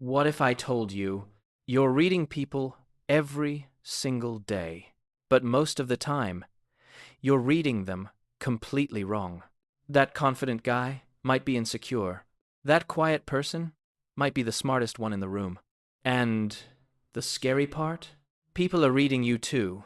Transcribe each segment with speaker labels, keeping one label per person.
Speaker 1: What if I told you you're reading people every single day, but most of the time, you're reading them completely wrong? That confident guy might be insecure. That quiet person might be the smartest one in the room. And the scary part? People are reading you too,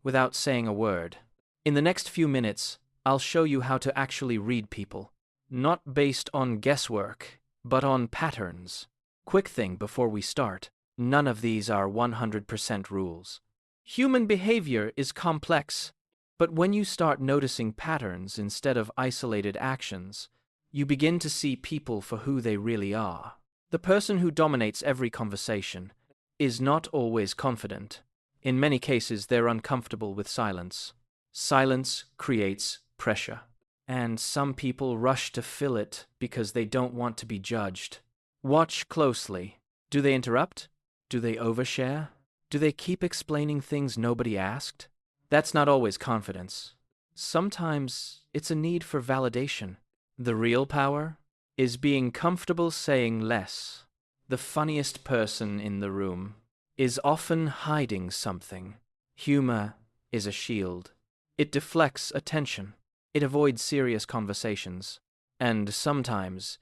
Speaker 1: without saying a word. In the next few minutes, I'll show you how to actually read people. Not based on guesswork, but on patterns. Quick thing before we start, none of these are 100% rules. Human behavior is complex, but when you start noticing patterns instead of isolated actions, you begin to see people for who they really are. The person who dominates every conversation is not always confident. In many cases, they're uncomfortable with silence. Silence creates pressure, and some people rush to fill it because they don't want to be judged. Watch closely. Do they interrupt? Do they overshare? Do they keep explaining things nobody asked? That's not always confidence. Sometimes it's a need for validation. The real power is being comfortable saying less. The funniest person in the room is often hiding something. Humor is a shield. It deflects attention. It avoids serious conversations. And sometimes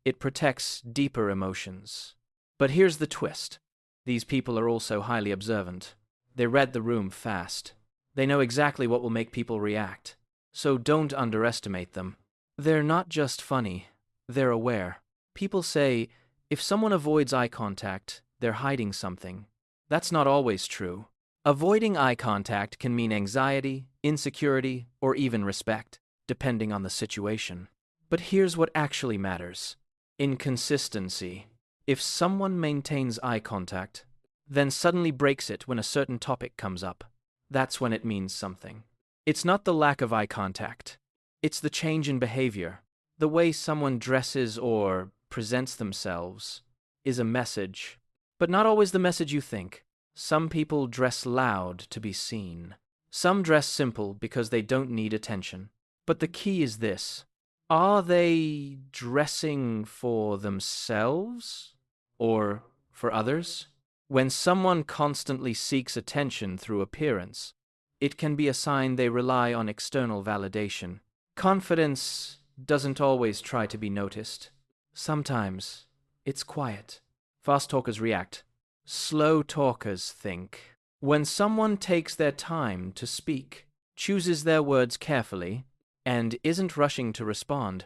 Speaker 1: it protects deeper emotions. But here's the twist. These people are also highly observant. They read the room fast. They know exactly what will make people react. So don't underestimate them. They're not just funny, they're aware. People say, if someone avoids eye contact, they're hiding something. That's not always true. Avoiding eye contact can mean anxiety, insecurity, or even respect, depending on the situation. But here's what actually matters. Inconsistency. If someone maintains eye contact, then suddenly breaks it when a certain topic comes up, that's when it means something. It's not the lack of eye contact. It's the change in behavior. The way someone dresses or presents themselves is a message, but not always the message you think. Some people dress loud to be seen. Some dress simple because they don't need attention. But the key is this. Are they dressing for themselves or for others? When someone constantly seeks attention through appearance, it can be a sign they rely on external validation. Confidence doesn't always try to be noticed. Sometimes it's quiet. Fast talkers react. Slow talkers think. When someone takes their time to speak, chooses their words carefully, and isn't rushing to respond,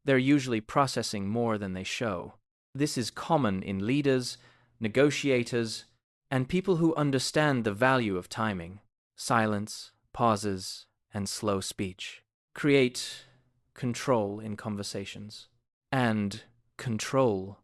Speaker 1: they're usually processing more than they show. This is common in leaders, negotiators, and people who understand the value of timing. Silence, pauses, and slow speech create control in conversations. And control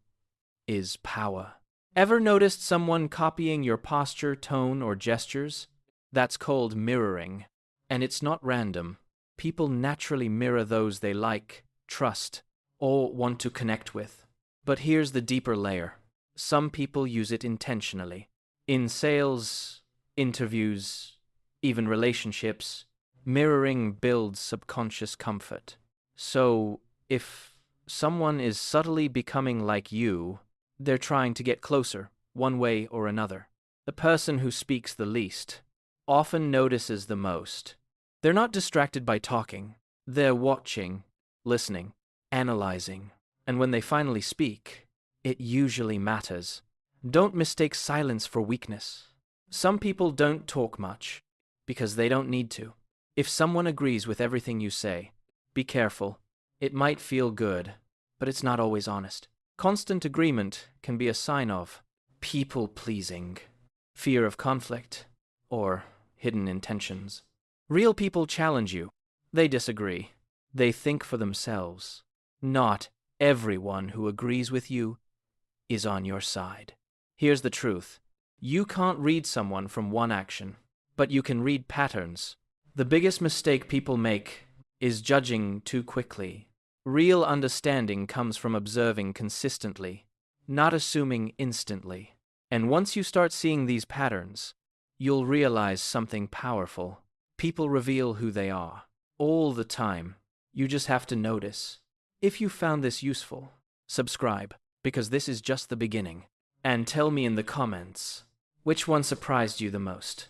Speaker 1: is power. Ever noticed someone copying your posture, tone, or gestures? That's called mirroring. And it's not random. People naturally mirror those they like, trust, or want to connect with. But here's the deeper layer. Some people use it intentionally. In sales, interviews, even relationships, mirroring builds subconscious comfort. So, if someone is subtly becoming like you, they're trying to get closer, one way or another. The person who speaks the least often notices the most. They're not distracted by talking. They're watching, listening, analyzing. And when they finally speak, it usually matters. Don't mistake silence for weakness. Some people don't talk much because they don't need to. If someone agrees with everything you say, be careful. It might feel good, but it's not always honest. Constant agreement can be a sign of people-pleasing, fear of conflict, or hidden intentions. Real people challenge you. They disagree. They think for themselves. Not everyone who agrees with you is on your side. Here's the truth. You can't read someone from one action, but you can read patterns. The biggest mistake people make is judging too quickly. Real understanding comes from observing consistently, not assuming instantly. And once you start seeing these patterns, you'll realize something powerful. People reveal who they are all the time. You just have to notice. If you found this useful, subscribe, because this is just the beginning. And tell me in the comments, which one surprised you the most?